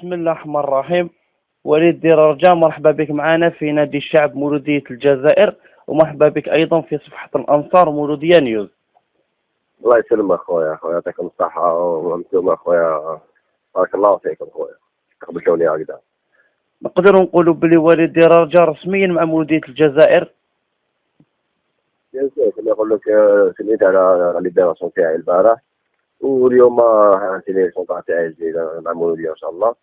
بسم الله الرحمن الرحيم. وليد ديرارجة، مرحبا بك معنا في نادي الشعب مولودية الجزائر، ومرحبا بك أيضا في صفحة الأنصار مولودية نيوز. الله يسلمك خويا يعطيكم الصحة وانتم خويا. بارك الله فيكم خويا، قبلتوني هكذا. نقدر نقولوا بلي وليد ديرارجة رسميا مع مولودية الجزائر. كما نقول لك، سميت على ليبراسيون تاعي البارح، واليوم عندي الكونطرا تاعي الجديد مع مولودية ان شاء الله.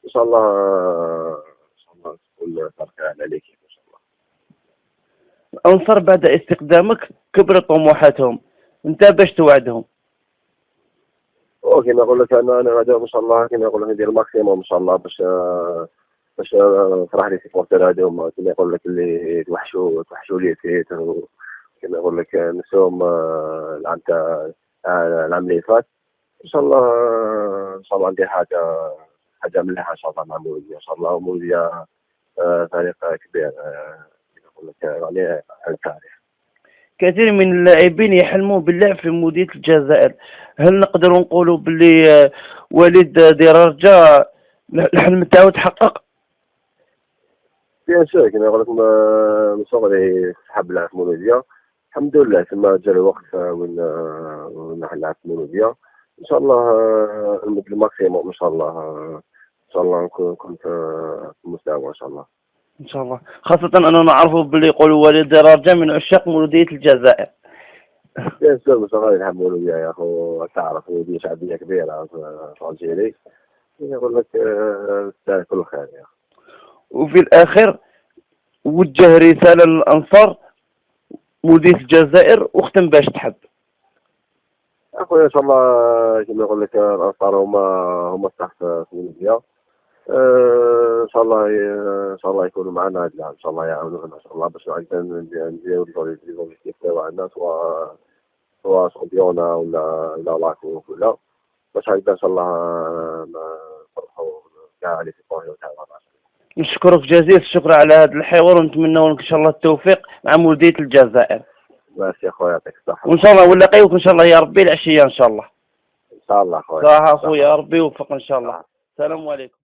ان شاء الله تكون فرقة على ليكيب ان شاء الله. الأنصار بعد استقدامك كبرت طموحاتهم، أنت باش توعدهم؟ وكما نقول لك انا غادي ان شاء الله، كما نقول لك ندير الماكسيموم ان شاء الله باش نفرح لي سيبورتر هذوما، كما يقول لك اللي توحشوا لي فيه. كما نقول لك نسوم العام اللي فات. ان شاء الله ندير حاجه مليحه ان شاء الله مع مولوديه ان شاء الله. ومولوديه فريق كبير، كما نقول لك يعني على التاريخ. كثير من اللاعبين يحلموا باللعب في مولودية الجزائر، هل نقدر نقولوا بلي وليد ديرارجة الحلم تاعو تحقق؟ بيان سور، كما نقول لك من صغري حاب نلعب في مولوديه. الحمد لله ثم جا الوقت وين نلعب في مولوديه. ان شاء الله نمد الماكسيموم ان شاء الله. ان شاء الله نكون في المستوى ان شاء الله. ان شاء الله، خاصة اننا نعرفوا باللي يقولوا وليد ديرارجة من عشاق مولودية الجزائر. بيان سور، من صغري نلعب مولوديه يا اخو، تعرف مولوديه شعبيه كبيره في الجيري. يقول لك تستاهل كل خير يا اخي. وفي الاخير وجه رسالة للانصار مولودية الجزائر، واختم باش تحب. اخويا ان شاء الله كما نقول لك الانصار هما الصح في مولوديه. ان شاء الله يكونوا معنا هاد العام ان شاء الله، يعاونونا ان شاء الله باش نديرو ليزوبجيكتيف تاعنا، سواء شامبيونا ولا لاكوب ولا باش هكذا ان شاء الله نفرحوا كاع لي سيبورتور تاعنا. نشكرك جزيل الشكر على هذا الحوار، ونتمنى لك ان شاء الله التوفيق مع مولودية الجزائر. ماشي يا خويا، يعطيك الصحة. وان شاء الله ونلاقيوك ان شاء الله يا ربي العشية ان شاء الله. ان شاء الله خويا. صح اخويا، ربي يوفق ان شاء الله. السلام عليكم.